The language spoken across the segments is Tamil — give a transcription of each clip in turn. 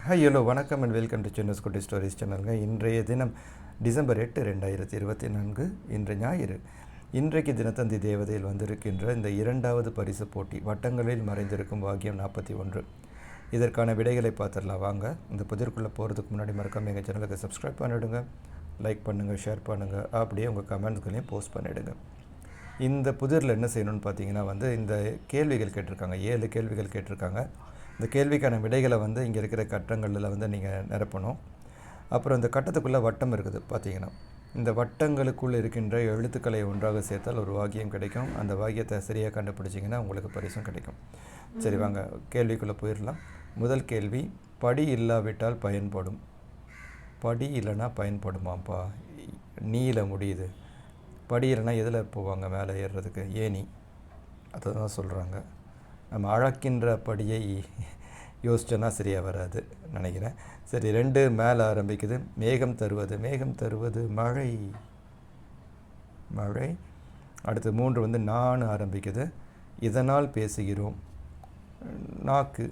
ஹலோ வணக்கம் அண்ட் வெல்கம் டு சின்ன குட்டி ஸ்டோரிஸ் சேனலுங்க. இன்றைய தினம் டிசம்பர் 8, 2024 இன்று ஞாயிறு. இன்றைக்கு தினத்தந்தி தேவதையில் வந்திருக்கின்ற இந்த இரண்டாவது பரிசு போட்டி வட்டங்களில் மறைந்திருக்கும் வாக்கியம் 41. இதற்கான விடைகளை பார்த்துடலாம் வாங்க. இந்த புதிர்க்குள்ளே போகிறதுக்கு முன்னாடி மறக்காம எங்கள் சேனலுக்கு சப்ஸ்கிரைப் பண்ணிவிடுங்க, லைக் பண்ணுங்கள், ஷேர் பண்ணுங்கள், அப்படியே உங்கள் கமெண்ட்ஸ்களையும் போஸ்ட் பண்ணிவிடுங்க. இந்த புதிரில் என்ன செய்யணும்னு பார்த்தீங்கன்னா இந்த கேள்விகள் கேட்டிருக்காங்க, 7 கேள்விகள் கேட்டிருக்காங்க. இந்த கேள்விக்கான விடைகளை இங்கே இருக்கிற கட்டங்களில் நீங்கள் நிரப்பணும். அப்புறம் இந்த கட்டத்துக்குள்ளே வட்டம் இருக்குது பார்த்தீங்கன்னா, இந்த வட்டங்களுக்குள்ளே இருக்கின்ற எழுத்துக்களை ஒன்றாக சேர்த்தால் ஒரு வாக்கியம் கிடைக்கும். அந்த வாக்கியத்தை சரியாக கண்டுபிடிச்சிங்கன்னா உங்களுக்கு பரிசும் கிடைக்கும். சரி வாங்க கேள்விக்குள்ளே போயிடலாம். முதல் கேள்வி, படி இல்லாவிட்டால் பயன்படும். படி இல்லைன்னா பயன்படுமாப்பா? நீல முடியுது. படி இல்லைன்னா எதில் போவாங்க மேலே ஏறுறதுக்கு? ஏணி. அதை தான் சொல்கிறாங்க. நம்ம அழக்கின்ற படியை யோசிச்சோன்னா சரியாக வராது நினைக்கிறேன். சரி, 2 மேலே ஆரம்பிக்குது. மேகம் தருவது. மேகம் தருவது மழை. மழை. அடுத்து 3 நான் ஆரம்பிக்குது. இதனால் பேசுகிறோம். நாக்கு.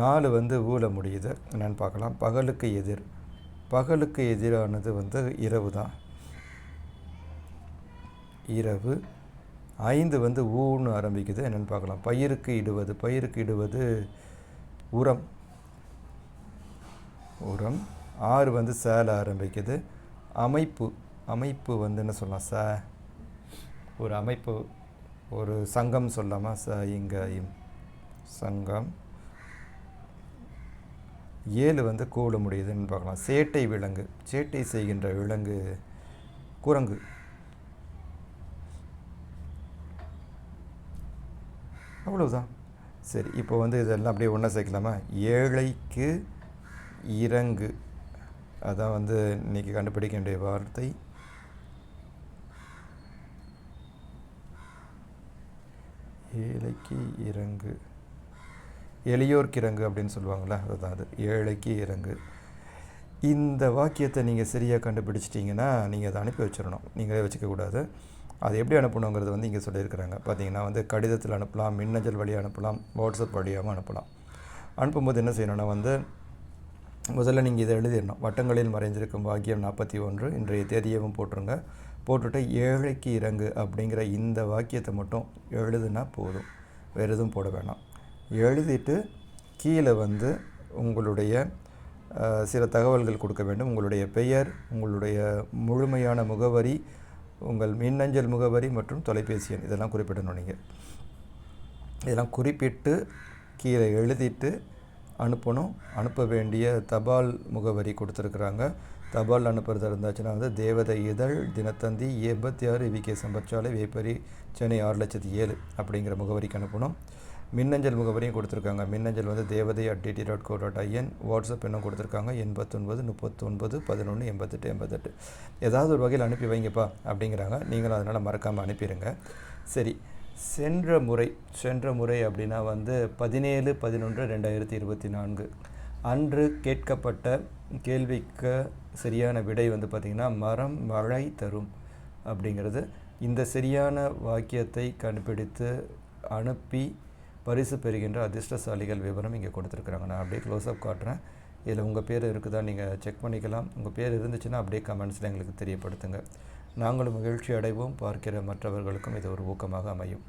4 ஊல முடியுது. என்னென்னு பார்க்கலாம். பகலுக்கு எதிர். பகலுக்கு எதிரானது இரவு தான். இரவு. 5 ஊன்னு ஆரம்பிக்குது. என்னென்னு பார்க்கலாம். பயிருக்கு இடுவது. பயிருக்கு இடுவது உரம். உரம். 6 சேல ஆரம்பிக்குது. அமைப்பு. அமைப்பு என்ன சொல்லலாம்? ஒரு அமைப்பு, ஒரு சங்கம் சொல்லாமா? இங்கையும் சங்கம். 7 கூல முடியுதுன்னு பார்க்கலாம். சேட்டை விலங்கு. சேட்டை செய்கின்ற விலங்கு குரங்கு. அவ்வளவுதான். சரி, இப்போ இதெல்லாம் அப்படியே ஒன்றா சேர்க்கலாமா? ஏழைக்கு இறங்கு. அதான் இன்றைக்கி கண்டுபிடிக்க வேண்டிய வார்த்தை. ஏழைக்கு இறங்கு. எளியோர்க்கு இறங்கு அப்படின்னு சொல்லுவாங்களே, அதுதான் அது. ஏழைக்கு இறங்கு. இந்த வாக்கியத்தை நீங்கள் சரியாக கண்டுபிடிச்சிட்டிங்கன்னா நீங்கள் அதை அனுப்பி வச்சிடணும். நீங்களே வச்சுக்கக்கூடாது. அது எப்படி அனுப்பணுங்கிறது இங்கே சொல்லியிருக்கிறாங்க. பார்த்தீங்கன்னா கடிதத்தில் அனுப்பலாம், மின்னஞ்சல் வழியாக அனுப்பலாம், வாட்ஸ்அப் வழியாகவும் அனுப்பலாம். அனுப்பும்போது என்ன செய்யணும்னா முதல்ல நீங்கள் இதை எழுதிடணும். வட்டங்களில் மறைந்திருக்கும் வாக்கியம் 41, இன்றைய தேதியவும் போட்டுருங்க. போட்டுட்டு ஏழைக்கு இறங்கு அப்படிங்கிற இந்த வாக்கியத்தை மட்டும் எழுதுனா போதும், வேறு எதுவும் போட வேணாம். எழுதிட்டு கீழே உங்களுடைய சில தகவல்கள் கொடுக்க வேண்டும். உங்களுடைய பெயர், உங்களுடைய முழுமையான முகவரி, உங்கள் மின்னஞ்சல் முகவரி மற்றும் தொலைபேசி எண் இதெல்லாம் குறிப்பிடணும். நீங்கள் இதெல்லாம் குறிப்பிட்டு கீழே எழுதிட்டு அனுப்பணும். அனுப்ப வேண்டிய தபால் முகவரி கொடுத்துருக்குறாங்க. தபால் அனுப்புறதா இருந்துச்சுன்னா தேவதை இதழ், தினத்தந்தி, 86 விகே சம்பற்சாலை, வேப்பரி, சென்னை 6,07,000 அப்படிங்கிற முகவரிக்கு அனுப்பணும். மின்னஞ்சல் முகவரியும் கொடுத்துருக்காங்க. மின்னஞ்சல் devadai@tt.co.in. வாட்ஸ்அப் இன்னும் கொடுத்துருக்காங்க. 89 39 11 88 88. ஏதாவது ஒரு வகையில் அனுப்பி வைங்கப்பா அப்படிங்கிறாங்க. நீங்களும் அதனால் மறக்காமல் அனுப்பிடுங்க. சரி, சென்ற முறை அப்படின்னா 17/11/2024 அன்று கேட்கப்பட்ட கேள்விக்கு சரியான விடை பார்த்திங்கன்னா மரம் மழை தரும் அப்படிங்கிறது. இந்த சரியான வாக்கியத்தை கண்டுபிடித்து அனுப்பி பரிசு பெறுகின்ற அதிர்ஷ்டசாலிகள் விவரம் இங்கே கொடுத்துருக்குறாங்க. நான் அப்படியே க்ளோஸ்அப் காட்டுறேன். இதில் உங்கள் பேர் இருக்குதா நீங்கள் செக் பண்ணிக்கலாம். உங்கள் பேர் இருந்துச்சுன்னா அப்படியே கமெண்ட்ஸில் எங்களுக்கு தெரியப்படுத்துங்க. நாங்களும் மகிழ்ச்சி அடைவோம். பார்க்கிற மற்றவர்களுக்கும் இது ஒரு ஊக்கமாக அமையும்.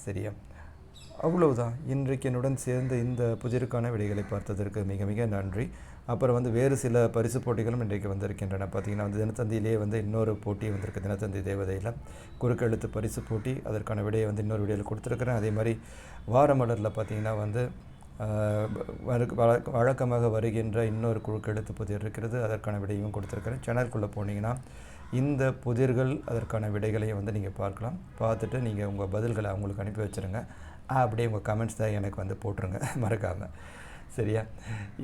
சரியா? அவ்வளவுதான். இன்றைக்கு என்னுடன் சேர்ந்து இந்த புதிருக்கான விடைகளை பார்த்ததற்கு மிக மிக நன்றி. அப்புறம் வேறு சில பரிசு போட்டிகளும் இன்றைக்கு வந்திருக்கின்றன. பார்த்திங்கன்னா தினத்தந்தியிலே இன்னொரு போட்டி வந்திருக்கு. தினத்தந்தி தேவதையில் குறுக்கெழுத்து பரிசு போட்டி. அதற்கான விடையை இன்னொரு விடையில் கொடுத்துருக்குறேன். அதே மாதிரி வாரமலரில் பார்த்திங்கன்னா வழக்கமாக வருகின்ற இன்னொரு குறுக்கெழுத்து புதிர் இருக்கிறது. அதற்கான விடையும் கொடுத்துருக்குறேன். சேனலுக்குள்ளே போனீங்கன்னா இந்த புதிர்கள் அதற்கான விடைகளையும் நீங்கள் பார்க்கலாம். பார்த்துட்டு நீங்கள் உங்கள் பதில்களை அவங்களுக்கு அனுப்பி வச்சுருங்க. அப்படியே உங்கள் கமெண்ட்ஸ் தான் எனக்கு போட்டுருங்க மறக்காமல். சரியா?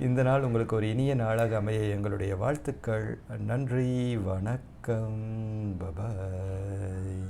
இந்த நாள் உங்களுக்கு ஒரு இனிய நாளாக அமைய எங்களுடைய வாழ்த்துக்கள். நன்றி, வணக்கம், பபாய்.